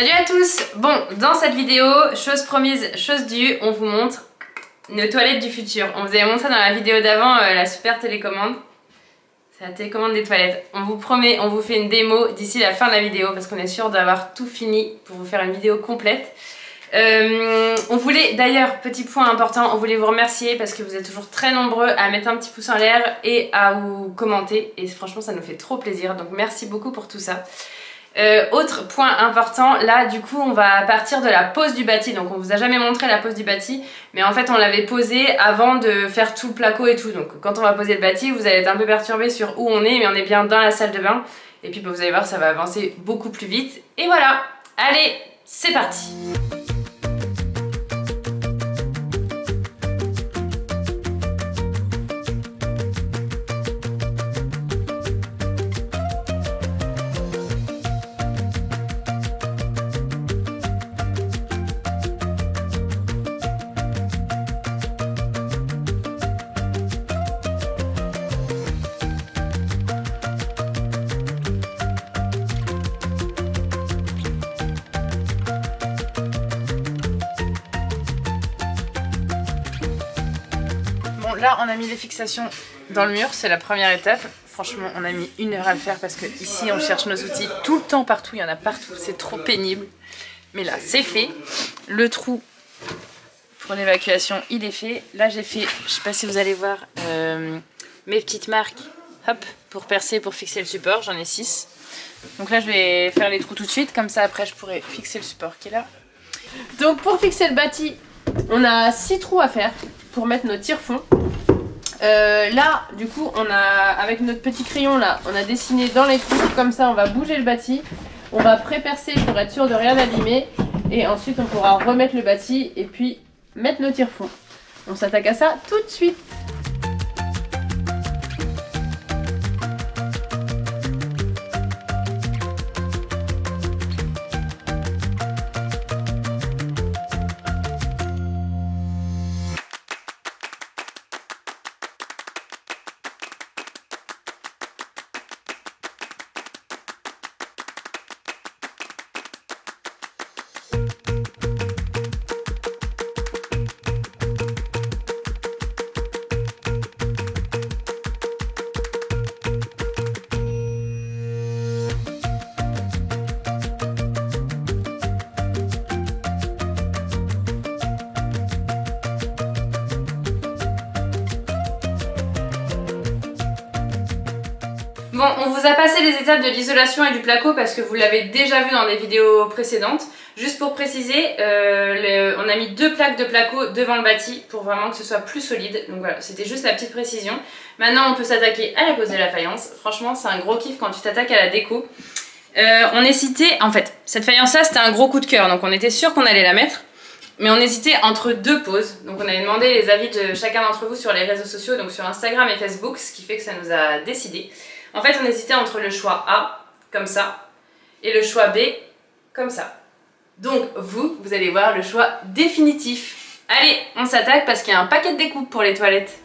Salut à tous. Bon, dans cette vidéo, chose promise, chose due, on vous montre nos toilettes du futur. On vous avait montré dans la vidéo d'avant la super télécommande. C'est la télécommande des toilettes. On vous promet, on vous fait une démo d'ici la fin de la vidéo parce qu'on est sûr d'avoir tout fini pour vous faire une vidéo complète. On voulait d'ailleurs, petit point important, on voulait vous remercier parce que vous êtes toujours très nombreux à mettre un petit pouce en l'air et à vous commenter et franchement ça nous fait trop plaisir, donc merci beaucoup pour tout ça. Autre point important, là du coup on va partir de la pose du bâti, donc on vous a jamais montré la pose du bâti mais en fait on l'avait posé avant de faire tout le placo et tout, donc quand on va poser le bâti vous allez être un peu perturbé sur où on est, mais on est bien dans la salle de bain et puis bah, vous allez voir ça va avancer beaucoup plus vite et voilà, allez c'est parti. Là on a mis les fixations dans le mur, c'est la première étape. Franchement on a mis 1 heure à le faire parce que ici on cherche nos outils tout le temps partout, il y en a partout, c'est trop pénible. Mais là c'est fait, le trou pour l'évacuation il est fait. Là j'ai fait, je sais pas si vous allez voir, mes petites marques, hop, pour percer, pour fixer le support, j'en ai 6. Donc là je vais faire les trous tout de suite, comme ça après je pourrai fixer le support qui est là. Donc pour fixer le bâti, on a 6 trous à faire pour mettre nos tire-fonds. Là du coup on a, avec notre petit crayon là, on a dessiné dans les trous, comme ça on va bouger le bâti, on va pré-percer pour être sûr de rien abîmer et ensuite on pourra remettre le bâti et puis mettre nos tire-fonds. On s'attaque à ça tout de suite. Bon, on vous a passé les étapes de l'isolation et du placo parce que vous l'avez déjà vu dans des vidéos précédentes. Juste pour préciser, on a mis 2 plaques de placo devant le bâti pour vraiment que ce soit plus solide. Donc voilà, c'était juste la petite précision. Maintenant, on peut s'attaquer à la pose de la faïence. Franchement, c'est un gros kiff quand tu t'attaques à la déco. On hésitait, en fait, cette faïence-là, c'était un gros coup de cœur. Donc on était sûr qu'on allait la mettre. Mais on hésitait entre 2 poses. Donc on avait demandé les avis de chacun d'entre vous sur les réseaux sociaux, donc sur Instagram et Facebook, ce qui fait que ça nous a décidé. En fait, on hésitait entre le choix A, comme ça, et le choix B, comme ça. Donc, vous allez voir le choix définitif. Allez, on s'attaque parce qu'il y a un paquet de découpes pour les toilettes.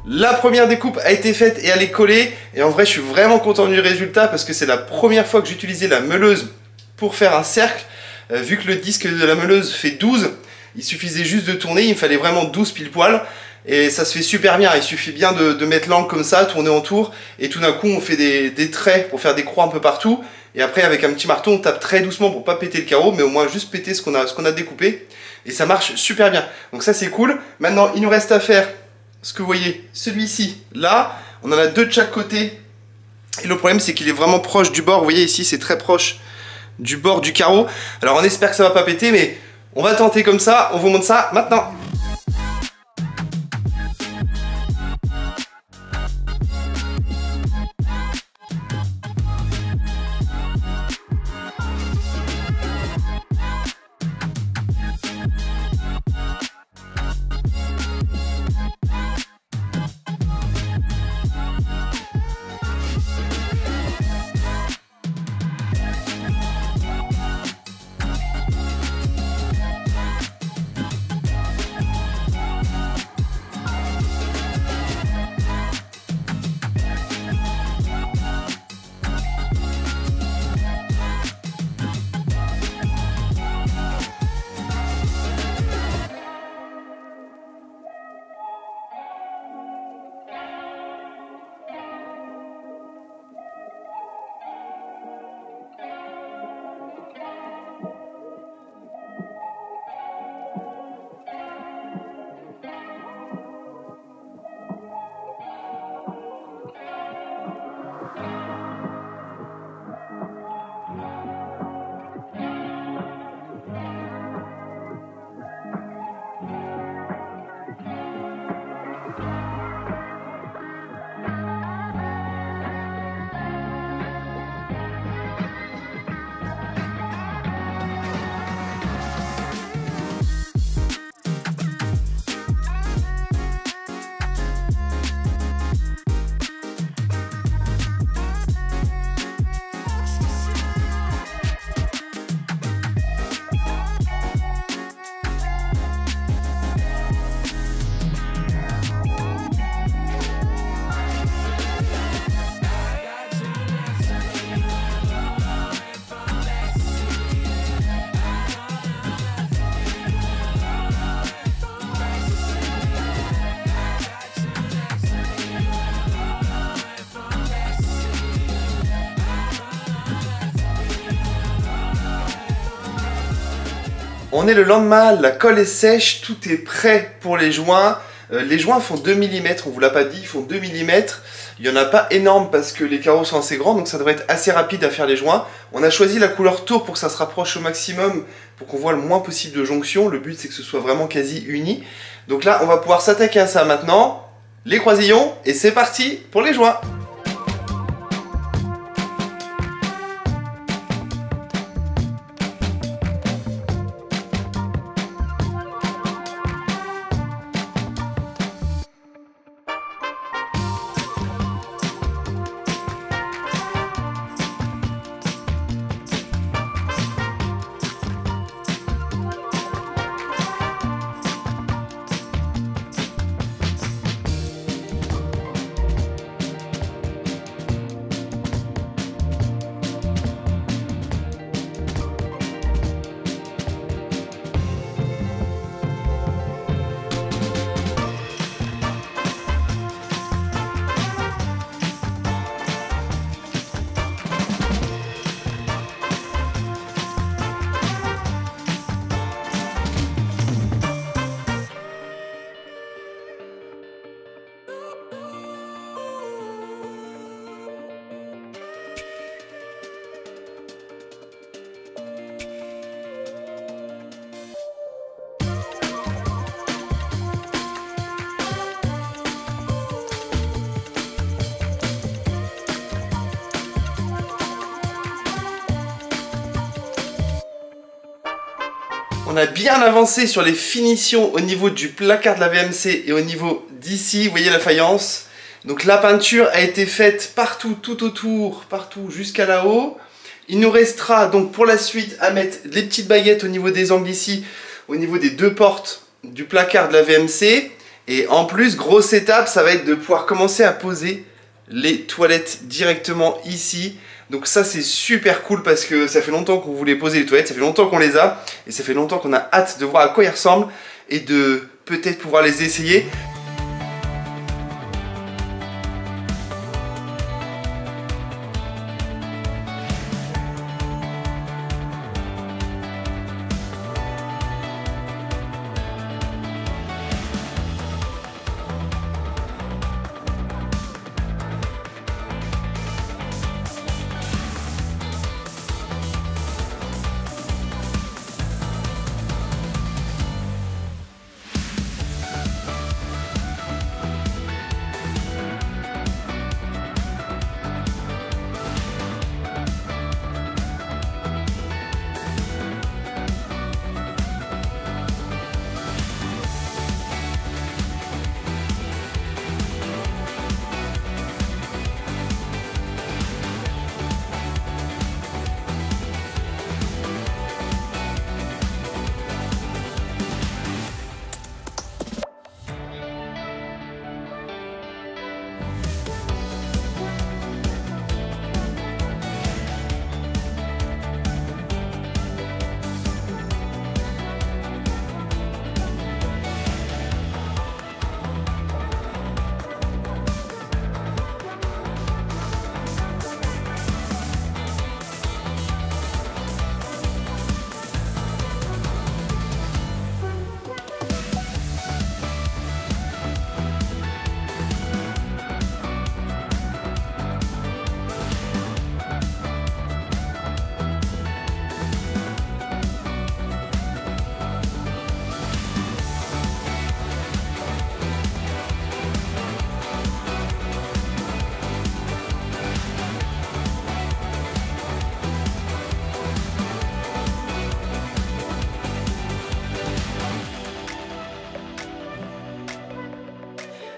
La première découpe a été faite et elle est collée. Et en vrai, je suis vraiment content du résultat parce que c'est la première fois que j'utilisais la meuleuse pour faire un cercle. Vu que le disque de la meuleuse fait 12, il suffisait juste de tourner, il me fallait vraiment 12 pile poil. Et ça se fait super bien, il suffit bien de mettre l'angle comme ça, tourner en tour. Et tout d'un coup, on fait des traits pour faire des croix un peu partout. Et après, avec un petit marteau, on tape très doucement pour pas péter le carreau, mais au moins juste péter ce qu'on a découpé. Et ça marche super bien. Donc ça, c'est cool. Maintenant, il nous reste à faire ce que vous voyez, celui-ci. Là, on en a 2 de chaque côté. Et le problème, c'est qu'il est vraiment proche du bord. Vous voyez ici, c'est très proche du bord du carreau. Alors on espère que ça va pas péter, mais on va tenter comme ça, on vous montre ça maintenant. On est le lendemain, la colle est sèche, tout est prêt pour les joints. Les joints font 2 mm, on vous l'a pas dit, ils font 2 mm. Il n'y en a pas énorme parce que les carreaux sont assez grands, donc ça devrait être assez rapide à faire les joints. On a choisi la couleur tour pour que ça se rapproche au maximum, pour qu'on voit le moins possible de jonctions. Le but c'est que ce soit vraiment quasi uni. Donc là, on va pouvoir s'attaquer à ça maintenant. Les croisillons, et c'est parti pour les joints. On a bien avancé sur les finitions au niveau du placard de la VMC et au niveau d'ici, vous voyez la faïence. Donc la peinture a été faite partout, tout autour, partout jusqu'à là-haut. Il nous restera donc pour la suite à mettre les petites baguettes au niveau des angles ici, au niveau des 2 portes du placard de la VMC. Et en plus, grosse étape, ça va être de pouvoir commencer à poser les toilettes directement ici. Donc ça c'est super cool parce que ça fait longtemps qu'on voulait poser les toilettes, ça fait longtemps qu'on les a et ça fait longtemps qu'on a hâte de voir à quoi ils ressemblent et de peut-être pouvoir les essayer.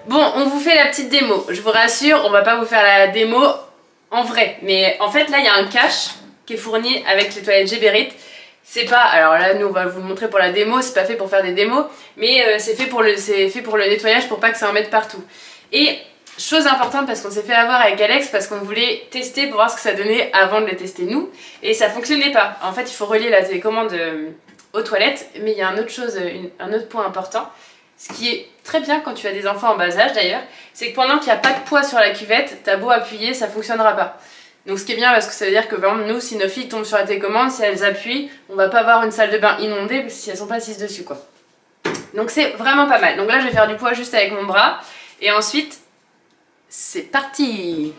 Bon, on vous fait la petite démo. Je vous rassure, on va pas vous faire la démo en vrai. Mais en fait, là, il y a un cache qui est fourni avec les toilettes Geberit. C'est pas... Alors là, nous, on va vous le montrer pour la démo. C'est pas fait pour faire des démos. Mais c'est fait pour le nettoyage pour pas que ça en mette partout. Et chose importante, parce qu'on s'est fait avoir avec Alex, parce qu'on voulait tester pour voir ce que ça donnait avant de les tester nous. Et ça fonctionnait pas. En fait, il faut relier la télécommande aux toilettes. Mais il y a un autre point important. Ce qui est très bien quand tu as des enfants en bas âge d'ailleurs, c'est que pendant qu'il n'y a pas de poids sur la cuvette, t'as beau appuyer, ça fonctionnera pas. Donc ce qui est bien parce que ça veut dire que par exemple nous, si nos filles tombent sur la télécommande, si elles appuient, on va pas avoir une salle de bain inondée si elles sont pas assises dessus quoi. Donc c'est vraiment pas mal. Donc là je vais faire du poids juste avec mon bras et ensuite c'est parti.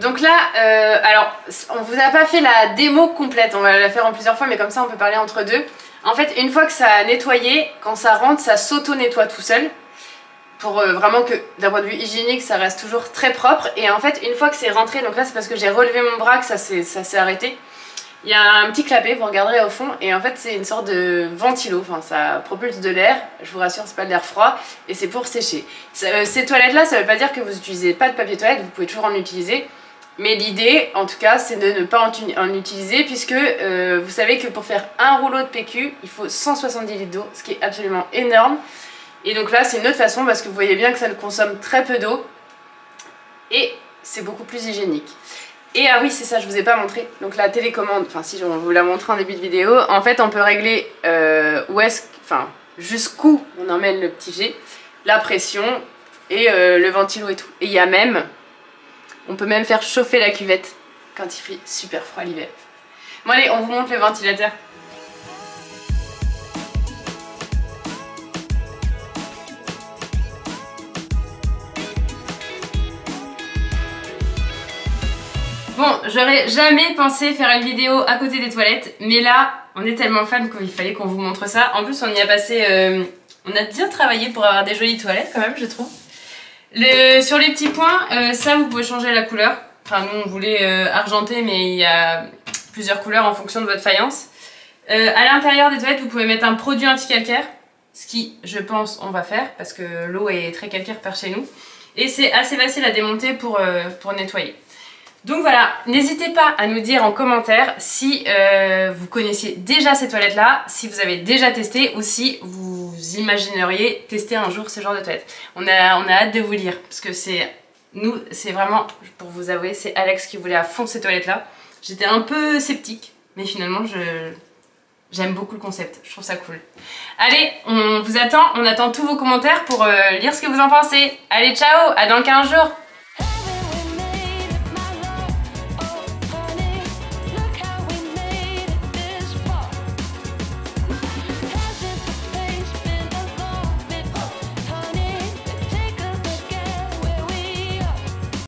Donc là, alors on vous a pas fait la démo complète, on va la faire en plusieurs fois mais comme ça on peut parler entre deux. En fait une fois que ça a nettoyé, quand ça rentre ça s'auto-nettoie tout seul. Pour vraiment que d'un point de vue hygiénique ça reste toujours très propre. Et en fait une fois que c'est rentré, donc là c'est parce que j'ai relevé mon bras que ça s'est arrêté. Il y a un petit clapet, vous regarderez au fond, et en fait c'est une sorte de ventilo, enfin ça propulse de l'air, je vous rassure c'est pas de l'air froid, et c'est pour sécher. Ces toilettes là ça veut pas dire que vous n'utilisez pas de papier toilette, vous pouvez toujours en utiliser. Mais l'idée, en tout cas, c'est de ne pas en utiliser puisque vous savez que pour faire un rouleau de PQ, il faut 170 litres d'eau, ce qui est absolument énorme. Et donc là, c'est une autre façon parce que vous voyez bien que ça ne consomme très peu d'eau et c'est beaucoup plus hygiénique. Et ah oui, c'est ça, je vous ai pas montré. Donc la télécommande, enfin si je vous la montre en début de vidéo, en fait on peut régler jusqu'où on emmène le petit jet, la pression et le ventilo et tout. Et il y a même... On peut même faire chauffer la cuvette quand il fait super froid l'hiver. Bon allez, on vous montre le ventilateur. Bon, j'aurais jamais pensé faire une vidéo à côté des toilettes, mais là, on est tellement fan qu'il fallait qu'on vous montre ça. En plus, on y a passé On a bien travaillé pour avoir des jolies toilettes quand même, je trouve. Sur les petits points, ça vous pouvez changer la couleur. Enfin nous on voulait argenté, mais il y a plusieurs couleurs en fonction de votre faïence. À l'intérieur des toilettes, vous pouvez mettre un produit anti-calcaire. Ce qui, je pense, on va faire parce que l'eau est très calcaire par chez nous. Et c'est assez facile à démonter pour nettoyer. Donc voilà, n'hésitez pas à nous dire en commentaire si vous connaissiez déjà ces toilettes-là, si vous avez déjà testé ou si vous imagineriez tester un jour ce genre de toilette. On a hâte de vous lire parce que c'est vraiment, pour vous avouer, c'est Alex qui voulait à fond ces toilettes-là. J'étais un peu sceptique, mais finalement j'aime beaucoup le concept, je trouve ça cool. Allez, on attend tous vos commentaires pour lire ce que vous en pensez. Allez, ciao, à dans 15 jours.